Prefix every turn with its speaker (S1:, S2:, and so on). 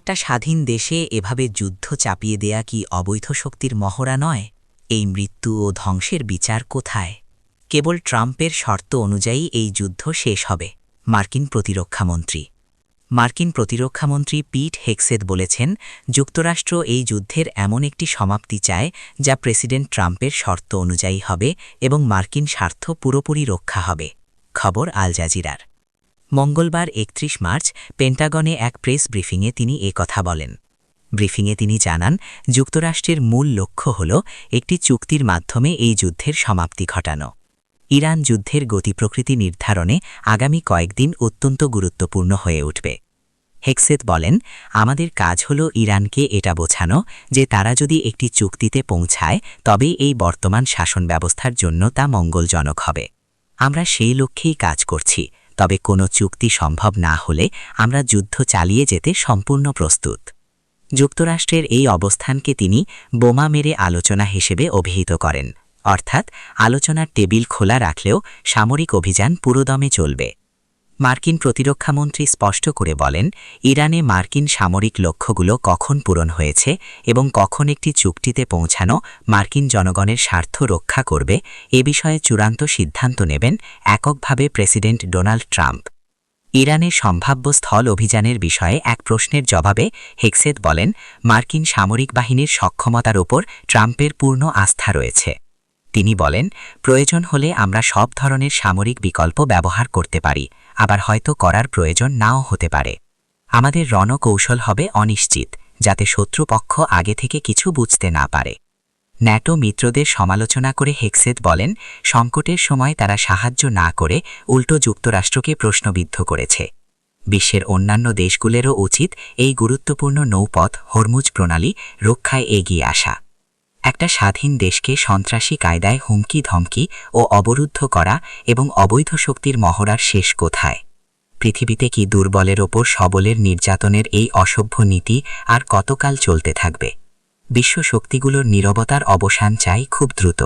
S1: একটা স্বাধীন দেশে এভাবে যুদ্ধ চাপিয়ে দেয়া কি অবৈধ শক্তির মহড়া নয়? এই মৃত্যু ও ধ্বংসের বিচার কোথায়? কেবল ট্রাম্পের শর্ত অনুযায়ী এই যুদ্ধ শেষ হবে। মার্কিন প্রতিরক্ষামন্ত্রী পিট হেগসেথ বলেছেন, যুক্তরাষ্ট্র এই যুদ্ধের এমন একটি সমাপ্তি চায় যা প্রেসিডেন্ট ট্রাম্পের শর্ত অনুযায়ী হবে এবং মার্কিন স্বার্থ পুরোপুরি রক্ষা হবে। খবর আল জাজিরার। মঙ্গলবার ৩১ মার্চ পেন্টাগনে এক প্রেস ব্রিফিংয়ে তিনি কথা বলেন। ব্রিফিংয়ে তিনি জানান, যুক্তরাষ্ট্রের মূল লক্ষ্য হল একটি চুক্তির মাধ্যমে এই যুদ্ধের সমাপ্তি ঘটানো। ইরান যুদ্ধের গতি প্রকৃতি নির্ধারণে আগামী কয়েকদিন অত্যন্ত গুরুত্বপূর্ণ হয়ে উঠবে। হেগসেথ বলেন, আমাদের কাজ হল ইরানকে এটা বোঝানো যে তারা যদি একটি চুক্তিতে পৌঁছায় তবে এই বর্তমান শাসন ব্যবস্থার জন্য তা মঙ্গলজনক হবে। আমরা সেই লক্ষ্যেই কাজ করছি, তবে কোনো চুক্তি সম্ভব না হলে আমরা যুদ্ধ চালিয়ে যেতে সম্পূর্ণ প্রস্তুত। যুক্তরাষ্ট্রের এই অবস্থানকে তিনি বোমা মেরে আলোচনা হিসেবে অভিহিত করেন, অর্থাৎ আলোচনার টেবিল খোলা রাখলেও সামরিক অভিযান পুরোদমে চলবে। মার্কিন প্রতিরক্ষামন্ত্রী স্পষ্ট করে বলেন, ইরানে মার্কিন সামরিক লক্ষ্যগুলো কখন পূরণ হয়েছে এবং কখন একটি চুক্তিতে পৌঁছানো মার্কিন জনগণের স্বার্থ রক্ষা করবে এ বিষয়ে চূড়ান্ত সিদ্ধান্ত নেবেন এককভাবে প্রেসিডেন্ট ডোনাল্ড ট্রাম্প। ইরানের সম্ভাব্য স্থল অভিযানের বিষয়ে এক প্রশ্নের জবাবে হেগসেথ বলেন, মার্কিন সামরিক বাহিনীর সক্ষমতার ওপর ট্রাম্পের পূর্ণ আস্থা রয়েছে। তিনি বলেন, প্রয়োজন হলে আমরা সব ধরনের সামরিক বিকল্প ব্যবহার করতে পারি, আবার হয়তো করার প্রয়োজন নাও হতে পারে। আমাদের রণকৌশল হবে অনিশ্চিত, যাতে শত্রুপক্ষ আগে থেকে কিছু বুঝতে না পারে। ন্যাটো মিত্রদের সমালোচনা করে হেগসেথ বলেন, সংকটের সময় তারা সাহায্য না করে উল্টো যুক্তরাষ্ট্রকে প্রশ্নবিদ্ধ করেছে। বিশ্বের অন্যান্য দেশগুলোরও উচিত এই গুরুত্বপূর্ণ নৌপথ হরমুজ প্রণালী রক্ষায় এগিয়ে আসা। একটা স্বাধীন দেশকে সন্ত্রাসী কায়দায় হুমকি ধমকি ও অবরুদ্ধ করা এবং অবৈধ শক্তির মহড়ার শেষ কোথায়? পৃথিবীতে কি দুর্বলের ওপর সবলের নির্যাতনের এই অসভ্য নীতি আর কতকাল চলতে থাকবে? বিশ্ব শক্তিগুলোর নীরবতার অবসান চাই খুব দ্রুত।